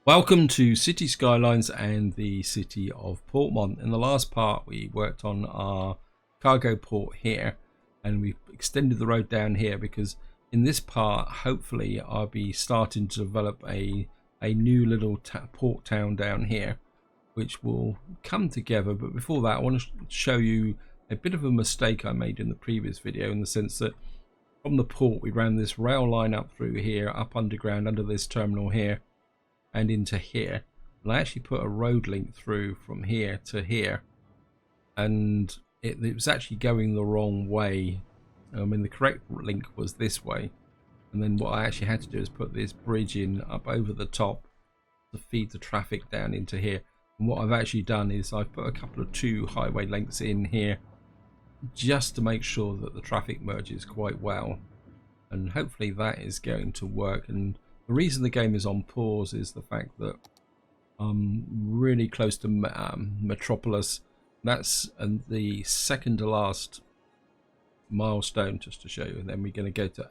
Welcome to City Skylines and the city of Portmont. In the last part we worked on our cargo port here and we extended the road down here because in this part hopefully I'll be starting to develop a new little port town down here which will come together. But before that I want to show you a bit of a mistake I made in the previous video, in the sense that from the port we ran this rail line up through here, up underground under this terminal here and into here, and I actually put a road link through from here to here, and it was actually going the wrong way. I mean, the correct link was this way, and then what I actually had to do is put this bridge in up over the top to feed the traffic down into here. And what I've actually done is I've put a couple of two highway links in here just to make sure that the traffic merges quite well, and hopefully that is going to work. And the reason the game is on pause is the fact that I'm really close to Metropolis. That's the second to last milestone, just to show you, and then we're going to go to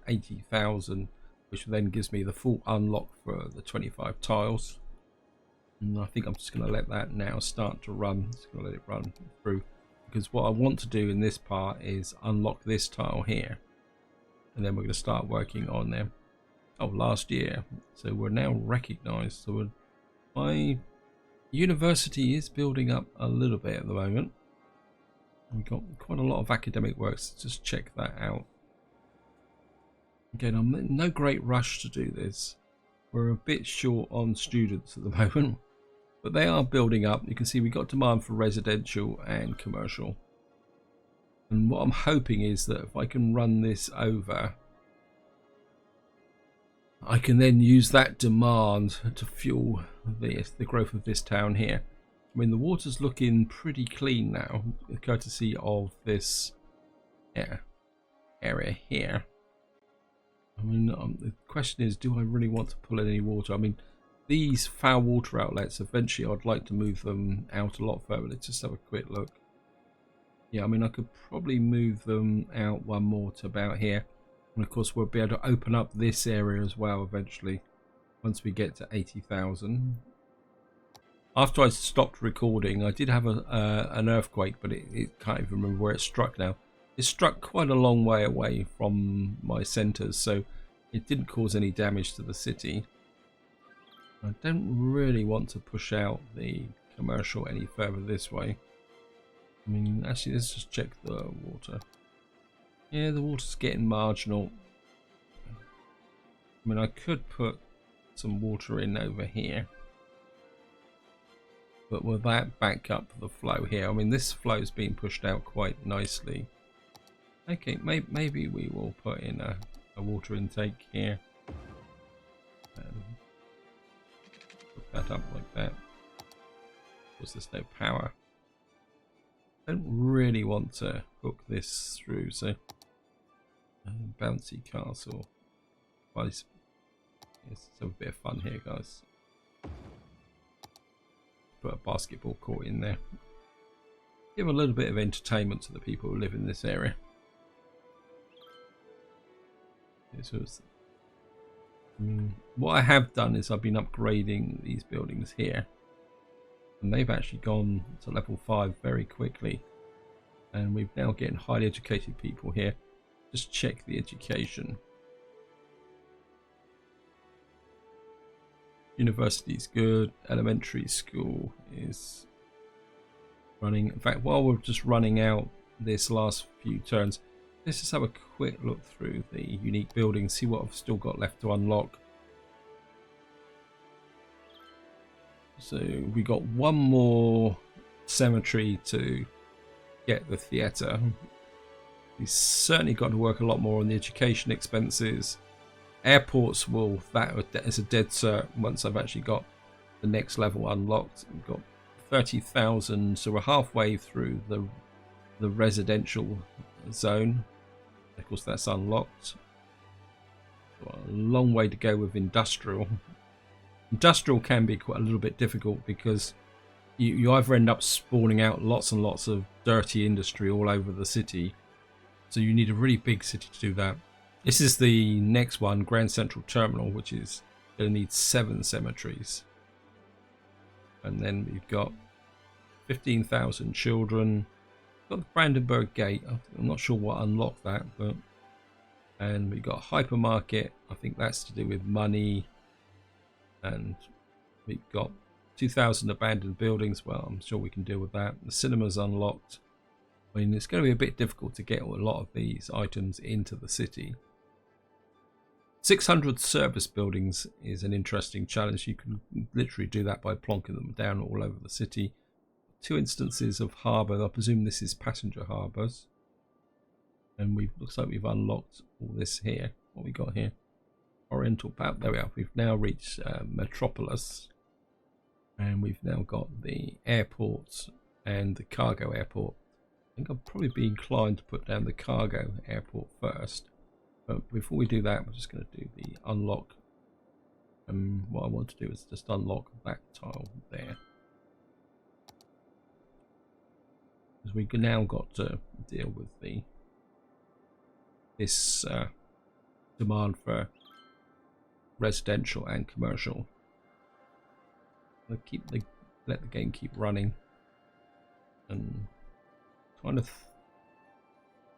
80,000, which then gives me the full unlock for the 25 tiles. And I think I'm just going to let that now start to run. Just going to let it run through, because what I want to do in this part is unlock this tile here, and then we're going to start working on them. Oh, last year, so we're now recognized. So my university is building up a little bit at the moment. We've got quite a lot of academic works. Just check that out. Again, I'm in no great rush to do this. We're a bit short on students at the moment, but they are building up. You can see we've got demand for residential and commercial, and what I'm hoping is that if I can run this over, I can then use that demand to fuel the growth of this town here. I mean, the water's looking pretty clean now, courtesy of this area here. I mean, the question is, do I really want to pull in any water? I mean, these foul water outlets, eventually I'd like to move them out a lot further. Let's just have a quick look. Yeah, I mean, I could probably move them out one more to about here. And of course we'll be able to open up this area as well eventually once we get to 80,000. After I stopped recording, I did have an earthquake, but it can't even remember where it struck now. It struck quite a long way away from my centres, so it didn't cause any damage to the city. I don't really want to push out the commercial any further this way. I mean, actually, let's just check the water. Yeah, the water's getting marginal. I mean, I could put some water in over here, but will that back up the flow here? I mean, this flow's been pushed out quite nicely. Okay, maybe we will put in a water intake here. Put that up like that. Of course, there's no power. I don't really want to hook this through, so bouncy castle. Let's have a bit of fun here, guys. Put a basketball court in there. Give a little bit of entertainment to the people who live in this area. What I have done is I've been upgrading these buildings here, and they've actually gone to level 5 very quickly, and we've now getting highly educated people here. Just check the education. University is good. Elementary school is running. In fact, while we're just running out this last few turns, let's just have a quick look through the unique buildings, see what I've still got left to unlock. So we got one more cemetery to get the theatre. We've certainly got to work a lot more on the education expenses. Airports that is a dead cert once I've actually got the next level unlocked. We've got 30,000, so we're halfway through the residential zone. Of course, that's unlocked. Got a long way to go with industrial. Industrial can be quite a little bit difficult because you either end up spawning out lots and lots of dirty industry all over the city. So you need a really big city to do that. This is the next one, Grand Central Terminal, which is Going to need 7 cemeteries. And then we've got 15,000 children. Got the Brandenburg Gate. I'm not sure what unlocked that, but and we've got a hypermarket. I think that's to do with money. And we've got 2,000 abandoned buildings. Well, I'm sure we can deal with that. The cinema's unlocked. I mean, it's going to be a bit difficult to get a lot of these items into the city. 600 service buildings is an interesting challenge. You can literally do that by plonking them down all over the city. 2 instances of harbour. I presume this is passenger harbours. And looks like we've unlocked all this here. What we got here? Oriental Power. There we are. We've now reached Metropolis. And we've now got the airport and the cargo airport. I think I'll probably be inclined to put down the cargo airport first. But before we do that, we're just going to do the unlock. And what I want to do is just unlock that tile there. Because we've now got to deal with this demand for residential and commercial. Let the game keep running. And kind of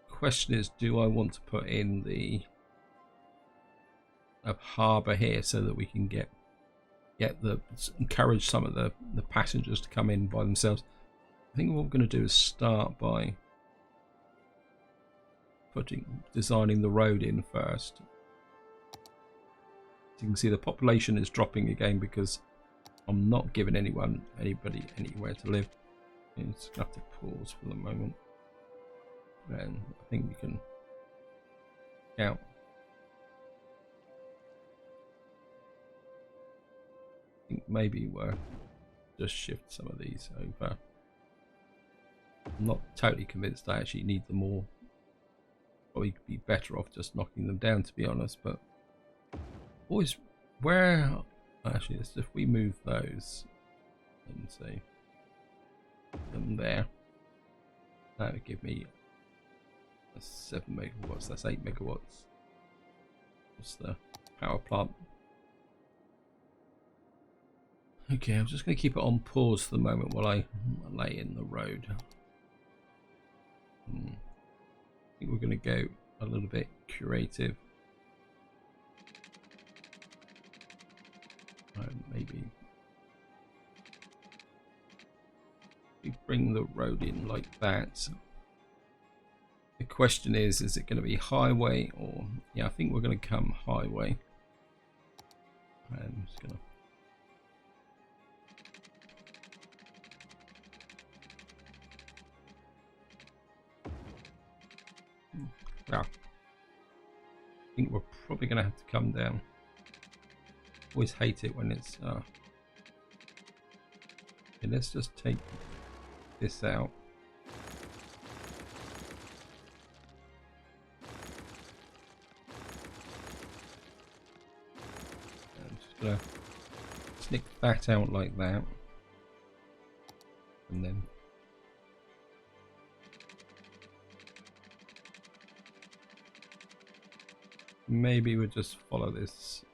question is, do I want to put in a harbour here so that we can encourage some of the passengers to come in by themselves? I think what we're going to do is start by designing the road in first. As you can see, the population is dropping again because I'm not giving anybody anywhere to live. I'm just going to have to pause for the moment. And I think we can count. I think maybe we'll just shift some of these over. I'm not totally convinced I actually need them all. Probably be better off just knocking them down, to be honest. But always, actually, if we move those and say them there, that would give me 7 megawatts. That's 8 megawatts. What's the power plant? Okay, I'm just going to keep it on pause for the moment while I lay in the road. I think we're going to go a little bit creative. Maybe we bring the road in like that. The question is it going to be highway or... Yeah, I think we're going to come highway. I'm just going to... Yeah, I think we're probably going to have to come down. Always hate it when it's okay, let's just take this out. I'm just gonna snick that out like that, and then maybe we'll just follow this.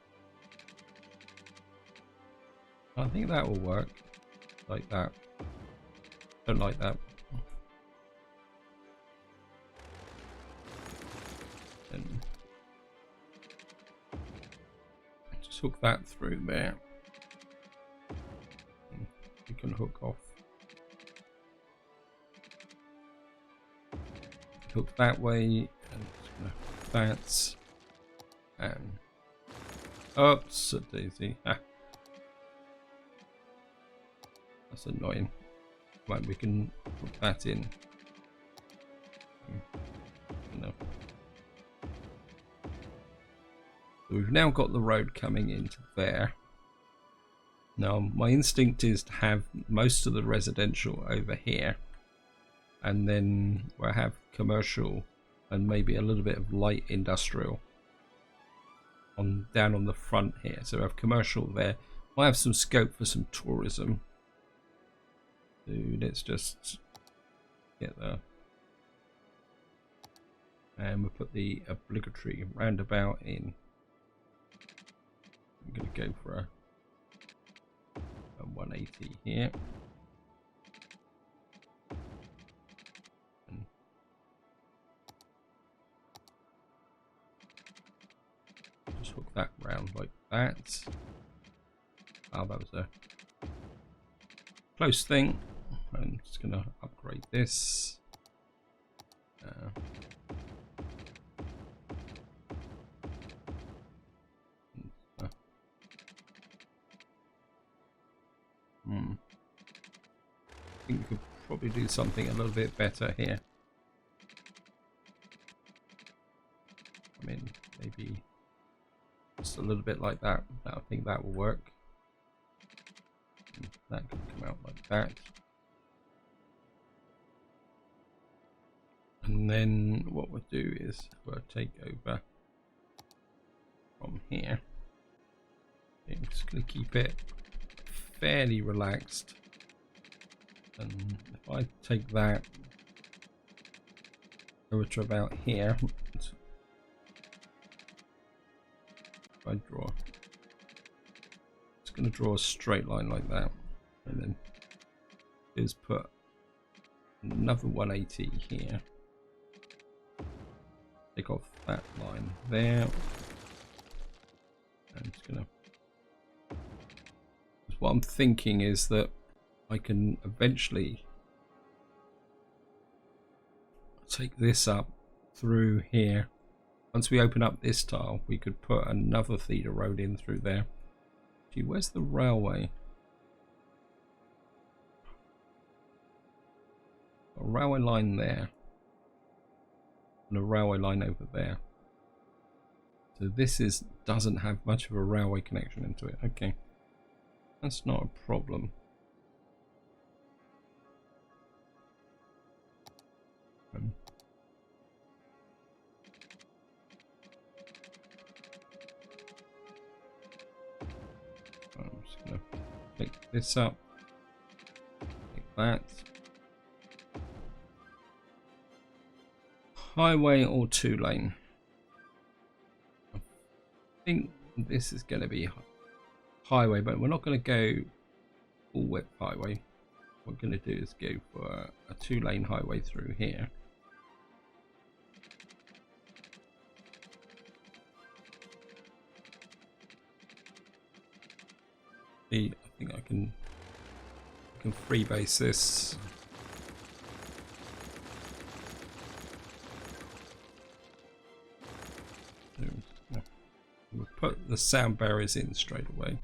I think that will work like that. Don't like that. And just hook that through there. And you can hook off. Hook that way, and just gonna hook that. And oops, a daisy. Ah. That's annoying. Right, we can put that in. No. So we've now got the road coming into there. Now my instinct is to have most of the residential over here, and then we'll have commercial and maybe a little bit of light industrial down on the front here. So we have commercial there. Might have some scope for some tourism. So let's just get there. And we'll put the obligatory roundabout in I'm going to go for a 180 here. And just hook that round like that. Oh, that was a close thing. I'm just going to upgrade this. I think we could probably do something a little bit better here. I mean, maybe just a little bit like that. I think that will work. And that can come out like that. And then what we'll do is we'll take over from here. I'm just going to keep it fairly relaxed. And if I take that over to about here, if I draw, it's going to draw a straight line like that, and then just put another 180 here. Take off that line there. I'm just gonna. What I'm thinking is that I can eventually take this up through here. Once we open up this tile, we could put another feeder road in through there. Gee, where's the railway? A railway line there. And a railway line over there. So this doesn't have much of a railway connection into it. Okay. That's not a problem. I'm just going to pick this up, like that. Highway or 2-lane? I think this is going to be highway, but we're not going to go full width highway. What we're going to do is go for a 2-lane highway through here. I think I can freebase this. We'll put the sound barriers in straight away.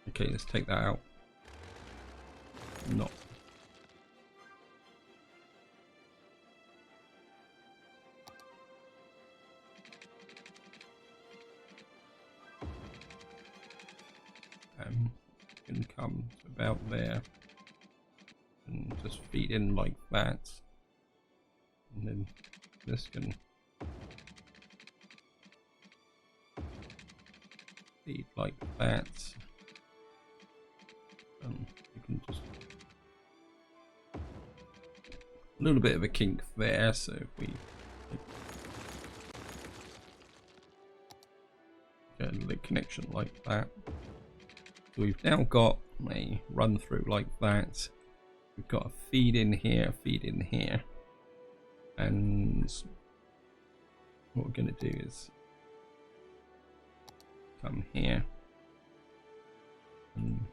Okay, let's take that out. Not. Can come about there and just feed in like that, and then this can feed like that, and you can just a little bit of a kink there. So if we get a little connection like that. So we've now got a run through like that. We've got a feed in here, and what we're going to do is come here. And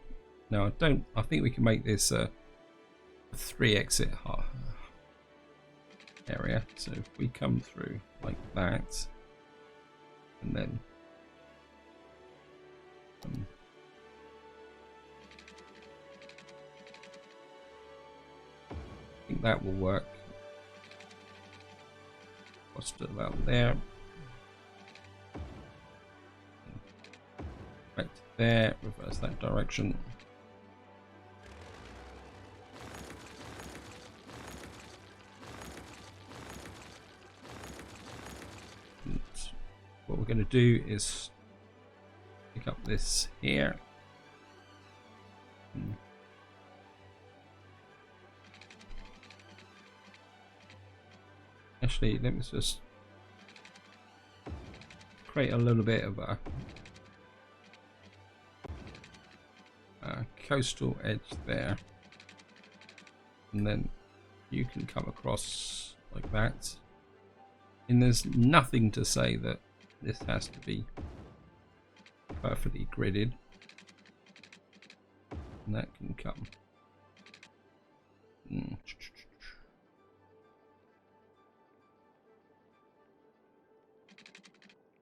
now I think we can make this a 3-exit area. So if we come through like that, and then I think that will work. What's it about there? Back to there, reverse that direction. And what we're going to do is pick up this here. Actually, let me just create a little bit of a coastal edge there, and then you can come across like that. And there's nothing to say that this has to be perfectly gridded, and that can come.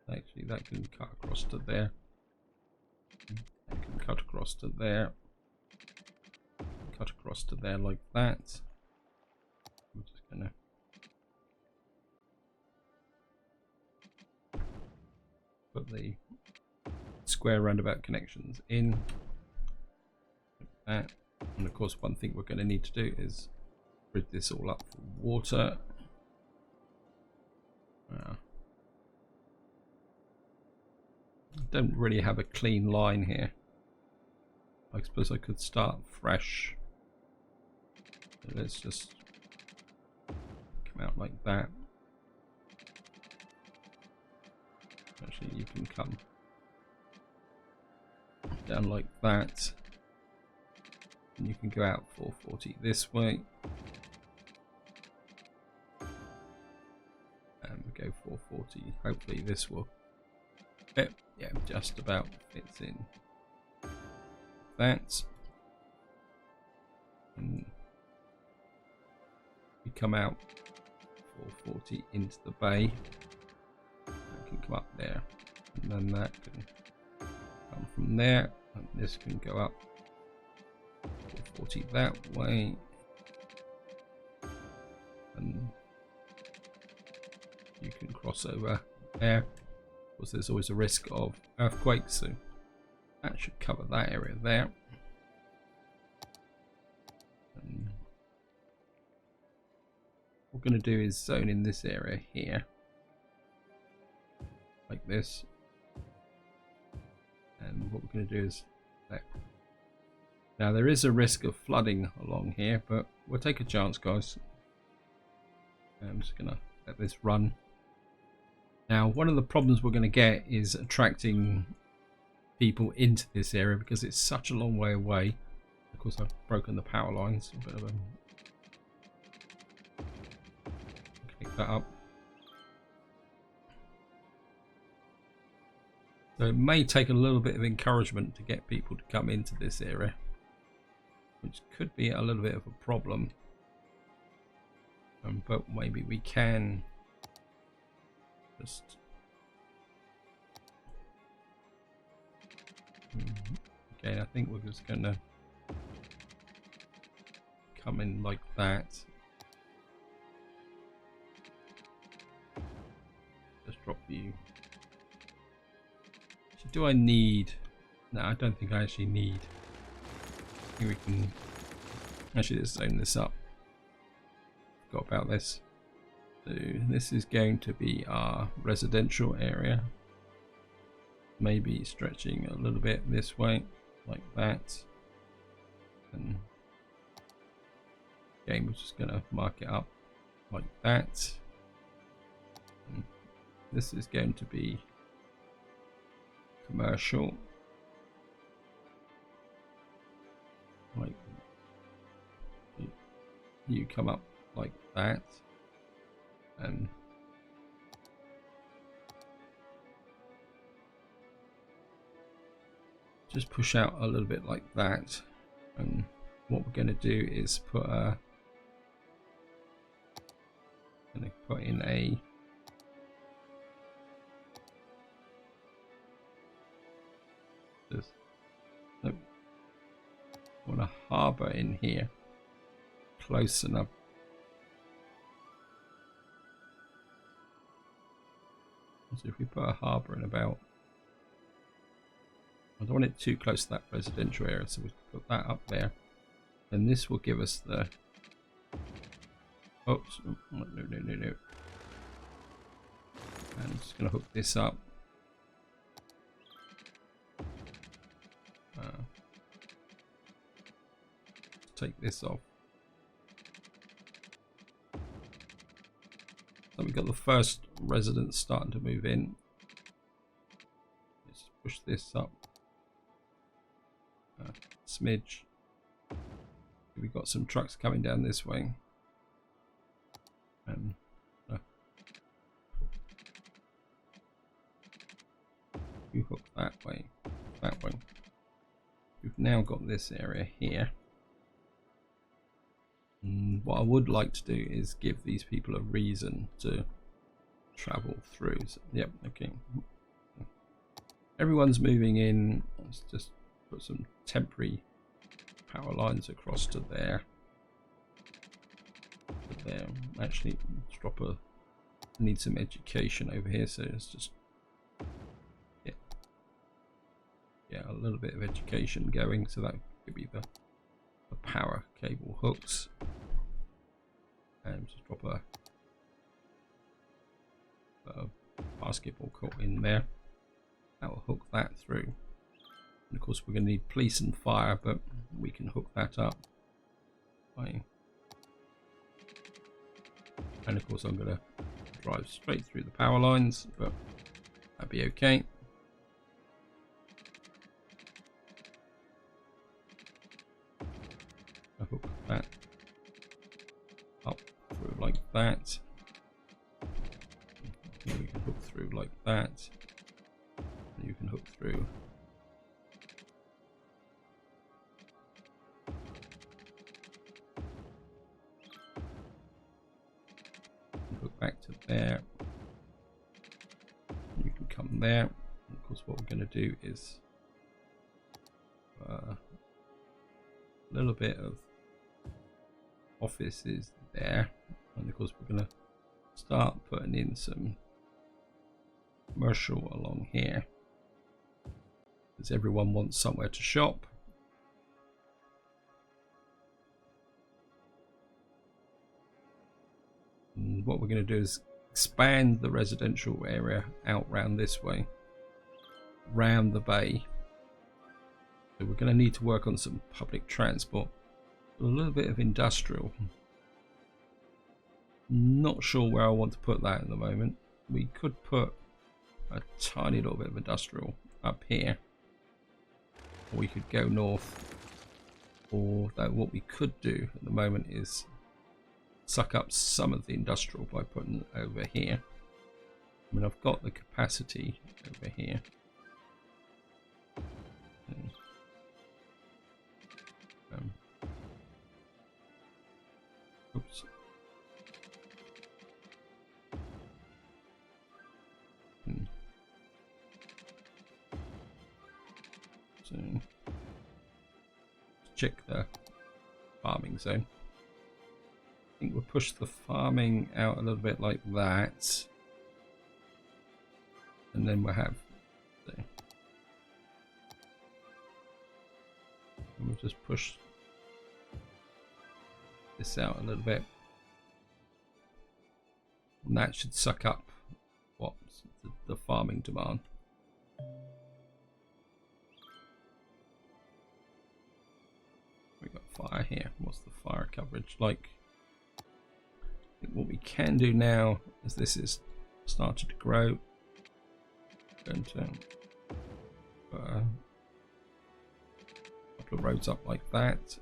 Actually, that can cut across to there. That can cut across to there. Cut across to there like that. I'm just gonna put the square roundabout connections in like that. And of course, one thing we're going to need to do is grid this all up for water. Don't really have a clean line here. I suppose I could start fresh. So let's just come out like that. Actually, you can come down like that. And you can go out 440 this way. And we go 440. Hopefully this will fit. Yeah, just about fits in. That. And we come out 440 into the bay. That can come up there. And then that can come from there. And this can go up 440 that way. And you can cross over there. Of course, there's always a risk of earthquakes, so that should cover that area there. And what we're going to do is zone in this area here, like this. And what we're going to do is now there is a risk of flooding along here, but we'll take a chance, guys. I'm just going to let this run. Now, one of the problems we're going to get is attracting people into this area because it's such a long way away. Of course, I've broken the power lines. A bit of a click that up. So it may take a little bit of encouragement to get people to come into this area, which could be a little bit of a problem. But maybe we can just okay, I think we're just gonna come in like that. Just drop you. So do I need? No, I don't think I actually need. I think we can actually just zone this up. Forgot about this. So this is going to be our residential area, maybe stretching a little bit this way like that, and again we're just going to mark it up like that. And this is going to be commercial, like you come up like that. And just push out a little bit like that. And what we're going to do is put in a I want a harbour in here, close enough. So if we put a harbour in about, I don't want it too close to that residential area, so we put that up there. And this will give us the, oops, no. And I'm just going to hook this up. Take this off. So we've got the first residents starting to move in. Let's push this up. Smidge. We've got some trucks coming down this way. And you hook that way, that way. We've now got this area here. And what I would like to do is give these people a reason to travel through. So, yep, okay. Everyone's moving in. Let's just put some temporary power lines across to there. There. Actually, let's drop a. Need some education over here, so it's just yeah, a little bit of education going. So that could be the power cable hooks, and just drop a basketball court in there. That will hook that through. And of course, we're going to need police and fire, but we can hook that up by. And of course, I'm going to drive straight through the power lines, but that'd be okay. I hook that up through like that. Here we can hook through like that. And you can hook through. Hook back to there. You can come there. And of course, what we're going to do is a little bit of offices there, and of course we're going to start putting in some commercial along here because everyone wants somewhere to shop. And what we're going to do is expand the residential area out round this way, round the bay. So we're going to need to work on some public transport, a little bit of industrial. Not sure where I want to put that at the moment. We could put a tiny little bit of industrial up here, or we could go north, or what we could do at the moment is suck up some of the industrial by putting it over here. I mean, I've got the capacity over here. Oops. So check the farming zone. I think we'll push the farming out a little bit like that, and then we'll have there. And we'll just push this out a little bit, and that should suck up what's the farming demand. We got fire here. What's the fire coverage like? I think what we can do now, as this is started to grow, going to put a couple of roads up like that.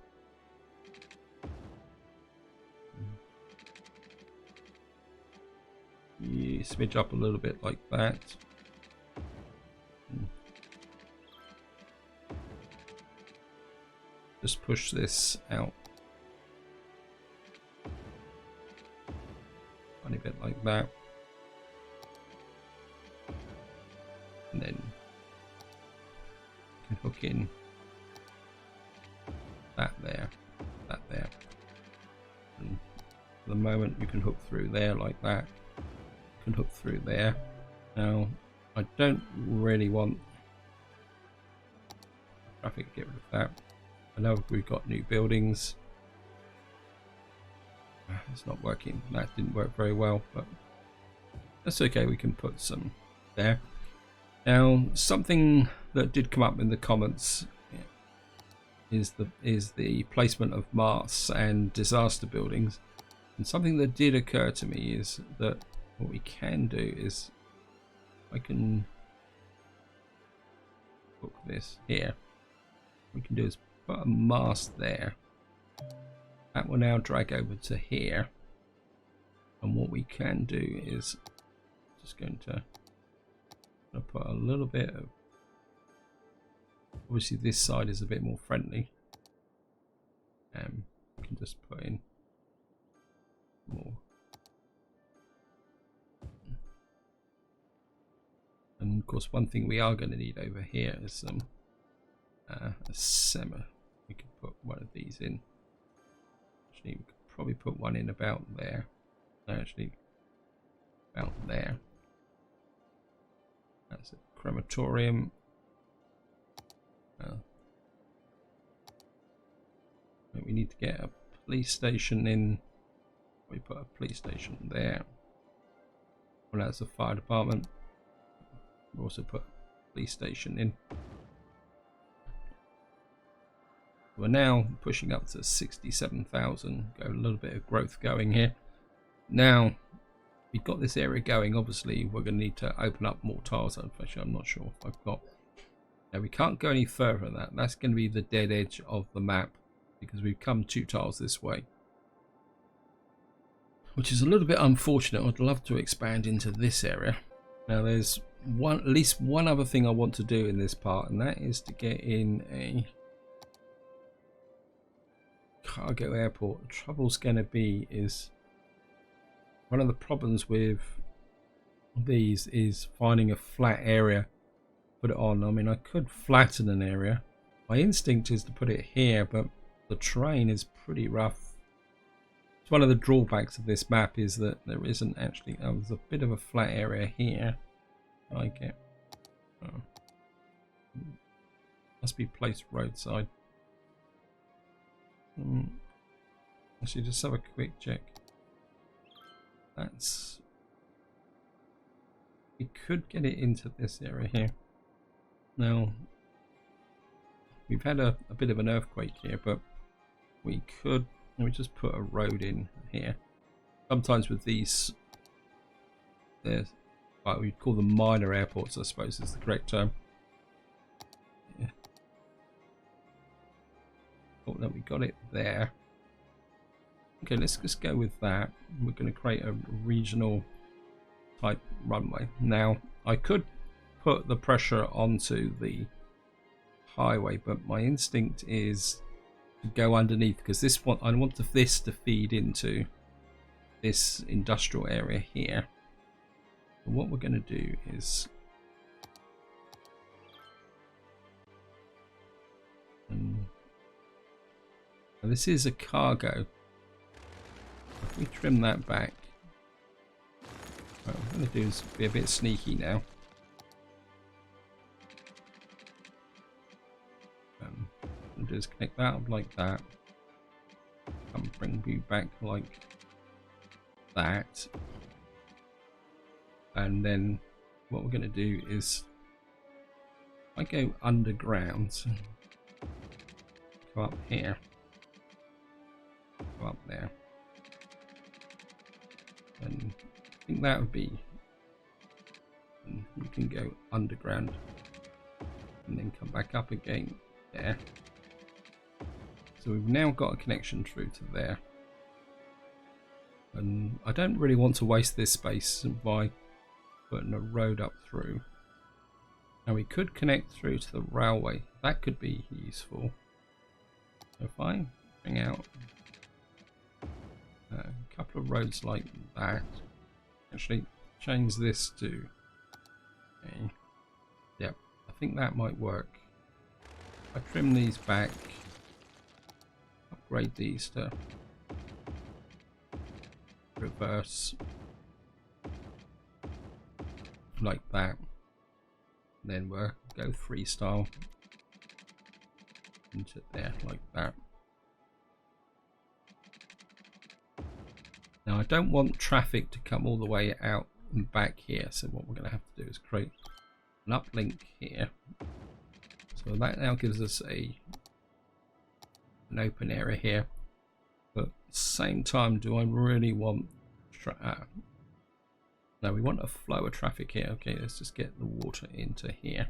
You smidge up a little bit like that. Just push this out a bit like that, and then you can hook in that there, and for the moment you can hook through there like that. You can hook through there. Now I don't really want traffic, get rid of that. I know we've got new buildings. It's not working. That didn't work very well, but that's okay. We can put some there. Now, something that did come up in the comments is the placement of masts and disaster buildings. And something that did occur to me is that what we can do is I can hook this here. What we can do is put a mast there. That will now drag over to here. And what we can do is just going to put a little bit of, obviously this side is a bit more friendly. We can just put in more. And of course, one thing we are going to need over here is some a simmer. We could put one of these in. Actually, we could probably put one in about there. No, actually, about there. That's a crematorium. We need to get a police station in. We put a police station there. Well, that's a fire department. We'll also put a police station in. We're now pushing up to 67,000. Got a little bit of growth going here. Now we've got this area going. Obviously, we're going to need to open up more tiles. Actually, I'm not sure if I've got. Now we can't go any further than that. That's going to be the dead edge of the map because we've come 2 tiles this way, which is a little bit unfortunate. I'd love to expand into this area. Now there's at least one other thing I want to do in this part, and that is to get in a cargo airport. The trouble's going to be is one of the problems with these is finding a flat area, put it on. I mean, I could flatten an area. My instinct is to put it here, but the terrain is pretty rough. It's one of the drawbacks of this map is that there isn't actually. Oh, there's a bit of a flat area here. I get. Oh. Must be placed roadside. Actually, just have a quick check. That's. We could get it into this area here. Now, we've had a bit of an earthquake here, but we could. Let me just put a road in here. Sometimes with these, there's what we call them minor airports, I suppose is the correct term. Yeah. Oh, no, we got it there. Okay, let's just go with that. We're going to create a regional type runway. Now, I could put the pressure onto the highway, but my instinct is to go underneath because this one I want this to feed into this industrial area here. And what we're going to do is this is a cargo. If we trim that back, what I'm going to do is be a bit sneaky now. And just connect that up like that. And bring you back like that. And then what we're going to do is I go underground. Go up here. Go up there. And I think that would be, and you can go underground and then come back up again there. So we've now got a connection through to there, and I don't really want to waste this space by putting a road up through. Now we could connect through to the railway. That could be useful. So if I bring out a couple of roads like that, actually change this to a, yep, I think that might work. I trim these back, upgrade these to reverse like that, then we'll go freestyle into there like that. Now I don't want traffic to come all the way out and back here, so what we're going to have to do is create an uplink here. So that now gives us an open area here, but at the same time, do I really want Now we want a flow of traffic here. Okay, let's just get the water into here.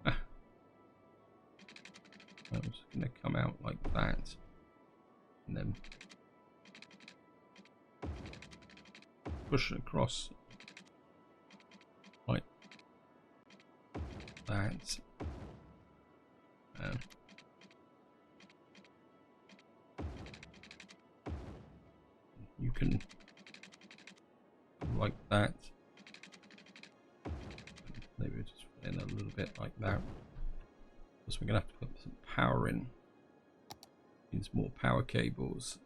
I'm just going to come out like that, and then push it across like that. You can like that. Maybe just in a little bit like that. Because we're going to have to put some power in. Needs more power cables.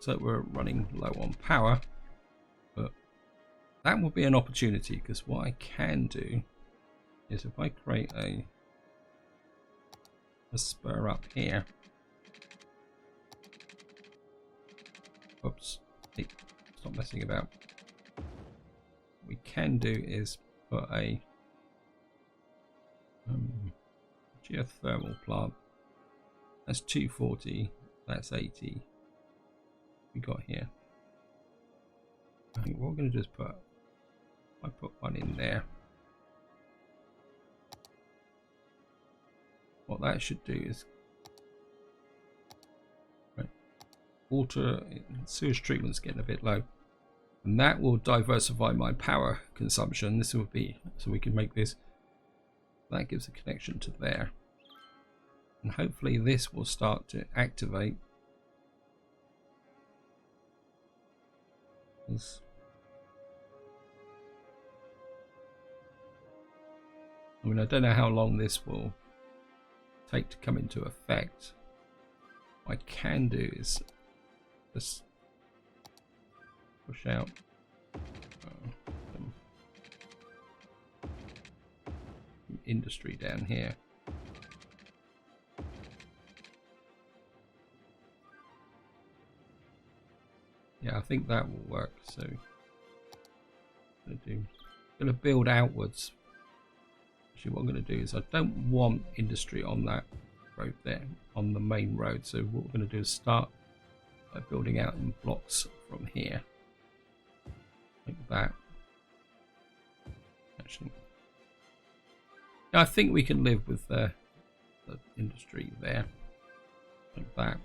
So we're running low on power, but that will be an opportunity, because what I can do is if I create a spur up here. Oops, hey, stop messing about. What we can do is put a geothermal plant. That's 240, that's 80. We got here. I think what we're going to do is I put one in there. What that should do is water sewage treatment's getting a bit low, and that will diversify my power consumption. This will be so we can make this. That gives a connection to there, and hopefully this will start to activate. I mean, I don't know how long this will take to come into effect. What I can do is just push out some industry down here. Yeah, I think that will work. So I'm going to build outwards. Actually, what I'm going to do is I don't want industry on that road there, on the main road. So what we're going to do is start by building out in blocks from here, like that. Actually, I think we can live with the industry there, like that.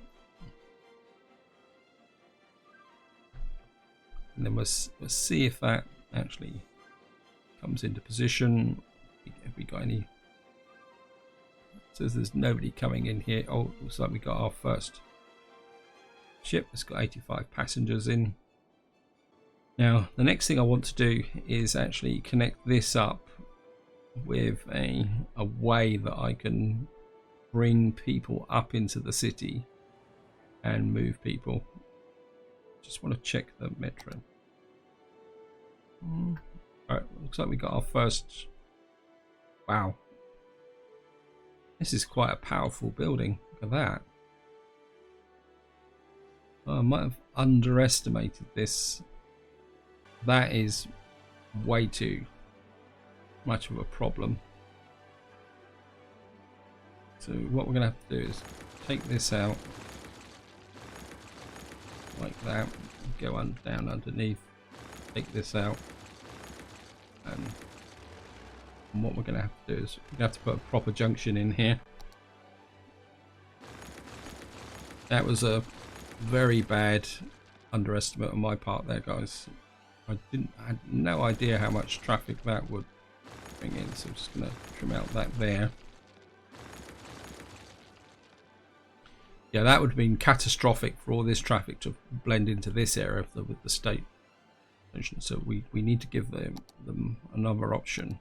And then we'll see if that actually comes into position. Have we got any? Says there's nobody coming in here. Oh, looks like we got our first ship. It's got 85 passengers in. Now, the next thing I want to do is actually connect this up with a way that I can bring people up into the city and move people. Just want to check the metro. Alright, looks like we got our first. Wow. This is quite a powerful building. Look at that. Oh, I might have underestimated this. That is way too much of a problem. So what we're going to have to do is take this out. Like that, go down underneath, take this out, and what we're going to have to do is we're going to have to put a proper junction in here. That was a very bad underestimate on my part there, guys. I had no idea how much traffic that would bring in, so I'm just going to trim out that there. Yeah, that would have been catastrophic for all this traffic to blend into this area with the state. So we need to give them another option.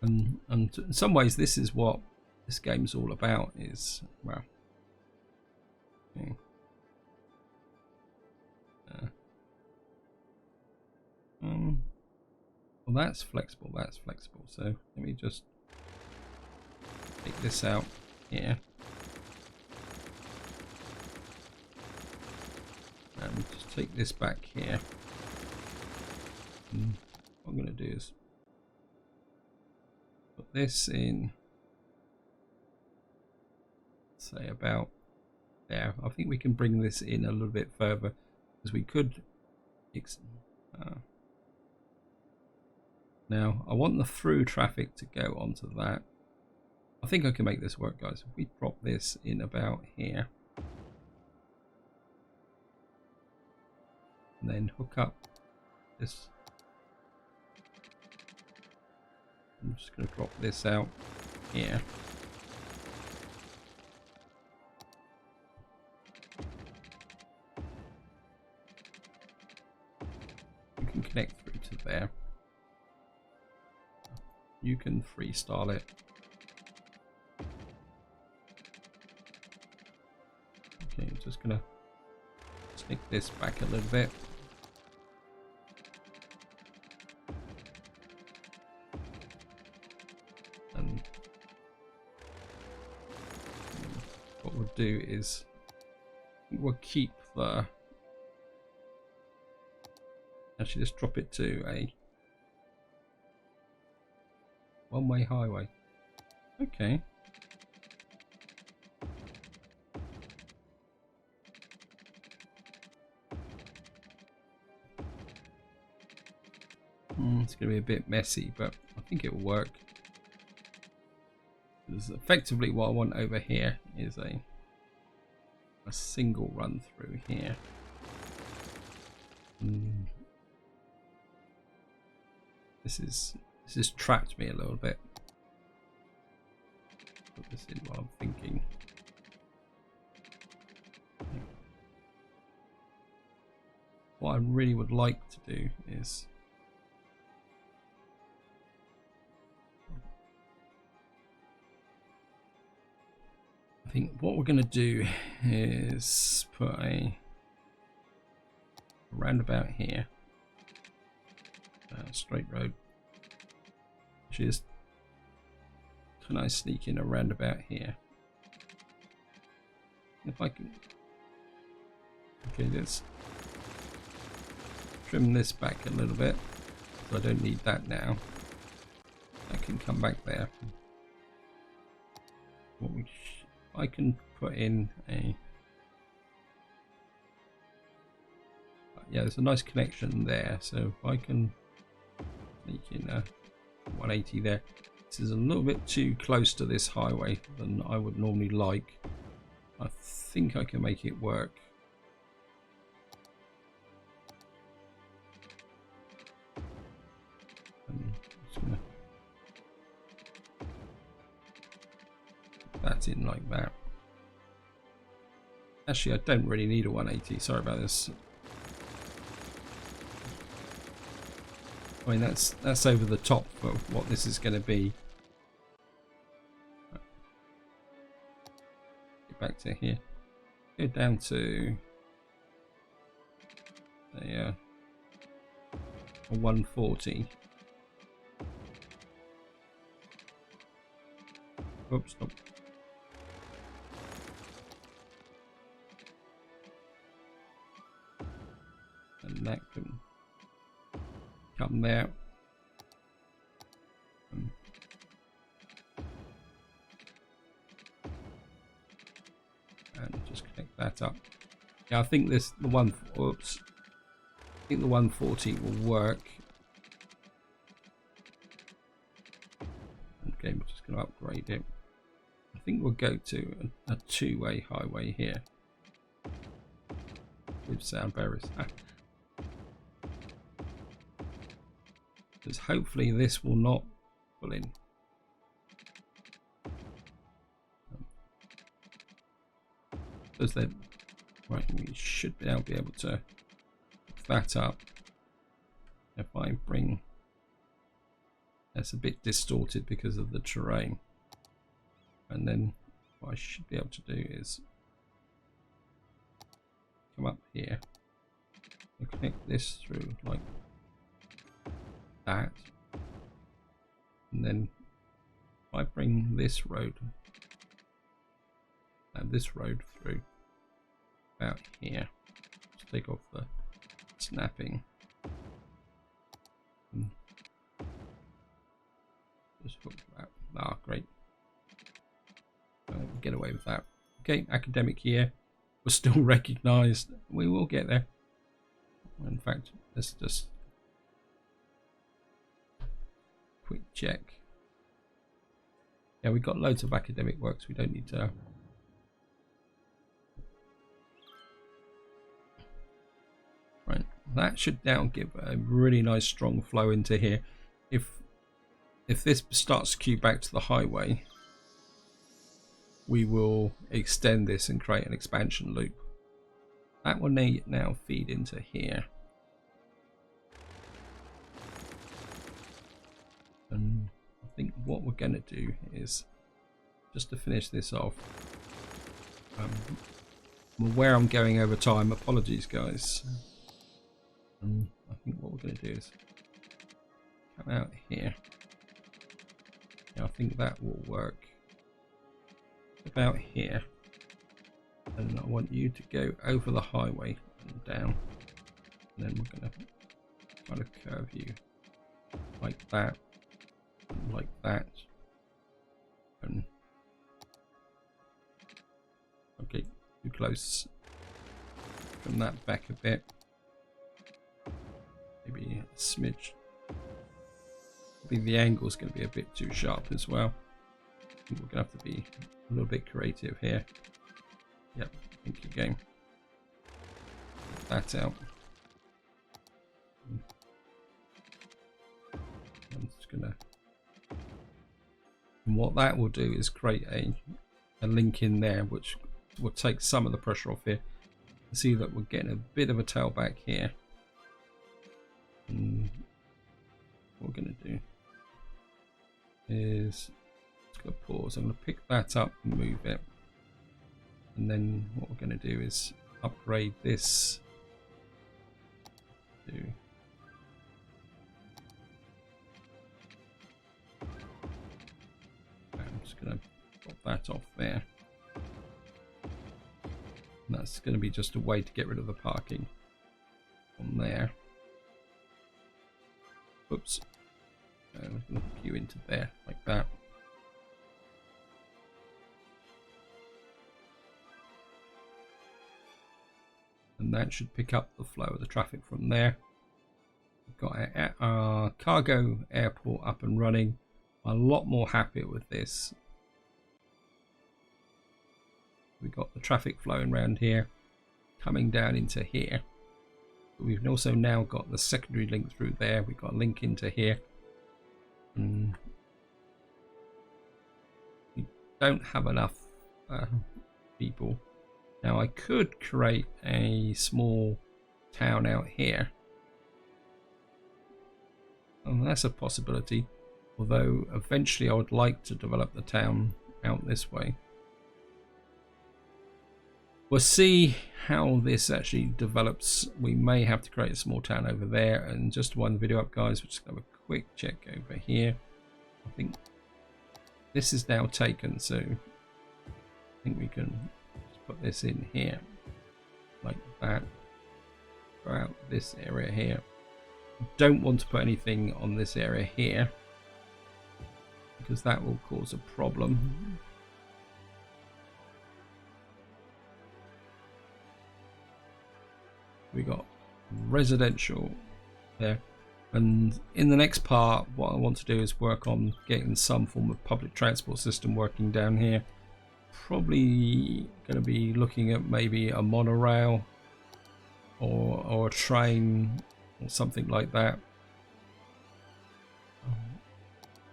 And in some ways, this is what this game's all about. Is well, okay. Well, that's flexible. That's flexible. So let me just take this out here. And just take this back here. And what I'm going to do is put this in, say about there. I think we can bring this in a little bit further, because we could now I want the through traffic to go onto that. I think I can make this work, guys. If we drop this in about here and then hook up this, I'm just going to drop this out here. You can connect through to there. You can freestyle it. Okay, I'm just gonna stick this back a little bit. And what we'll do is we'll keep the, actually just drop it to a one-way highway. Okay. It's going to be a bit messy, but I think it will work. Because effectively what I want over here is a single run through here. This has trapped me a little bit. Put this in while I'm thinking. What I really would like to do is I think what we're going to do is put a roundabout here, straight road. Just can I sneak in a roundabout here? If I can. Okay, let's trim this back a little bit, so I don't need that now. I can come back there. What we I can put in a, yeah, there's a nice connection there, so if I can sneak in a 180 there. This is a little bit too close to this highway than I would normally like. I think I can make it work. That's in like that. Actually, I don't really need a 180. Sorry about this. I mean, that's over the top for what this is going to be. Get back to here. Go down to a 140. Oops, stop. And that can come there. And just connect that up. Yeah, I think the 140 will work. Okay, we're just going to upgrade it. I think we'll go to a two-way highway here with sound barriers. Because hopefully this will not pull in. Does that? Right, we should now be able to pick that up. If I bring, that's a bit distorted because of the terrain. And then what I should be able to do is come up here and connect this through like that, and then if I bring this road and this road through about here, just take off the snapping and just hook that. Ah, great. Get away with that. Okay, academic here. we're still recognized. We will get there. In fact, let's just quick check. Yeah, we've got loads of academic works. We don't need to. Right, that should now give a really nice strong flow into here. If this starts to queue back to the highway, we will extend this and create an expansion loop. That will now feed into here. And I think what we're going to do is, just to finish this off, where I'm going over time, apologies guys. I think what we're going to do is come out here. Yeah, I think that will work about here, and I want you to go over the highway and down, and then we're going to kind of curve you like that, and like that, and okay, too close. From that back a bit, maybe a smidge. I think the angle is going to be a bit too sharp as well. I think we're going to have to be a little bit creative here. Yep, thank you game. Get that out. I'm just gonna. And what that will do is create a link in there, which will take some of the pressure off here. You see that we're getting a bit of a tailback here. And what we're gonna do is just go pause. I'm going to pick that up and move it, and then what we're going to do is upgrade this to I'm just going to pop that off there, and that's going to be just a way to get rid of the parking on there. Oops. We're going to queue into there like that. And that should pick up the flow of the traffic from there. We've got our cargo airport up and running. I'm a lot more happy with this. We've got the traffic flowing around here, coming down into here. But we've also now got the secondary link through there. We've got a link into here. We don't have enough people. Now I could create a small town out here, and that's a possibility, although eventually I would like to develop the town out this way. We'll see how this actually develops. We may have to create a small town over there. And just to wind the video up guys, we'll just have a quick check over here. I think this is now taken, so I think we can just put this in here like that. Go out this area here. Don't want to put anything on this area here because that will cause a problem. We got residential there, and in the next part what I want to do is work on getting some form of public transport system working down here. Probably going to be looking at maybe a monorail or a train or something like that.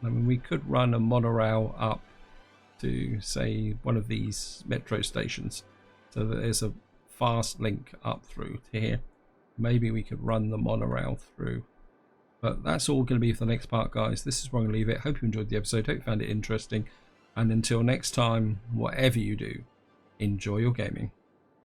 I mean, we could run a monorail up to say one of these metro stations so that there's a fast link up through to here. Maybe we could run the monorail through, but that's all going to be for the next part guys. This is where I'm going to leave it. Hope you enjoyed the episode, hope you found it interesting, and until next time, whatever you do, enjoy your gaming.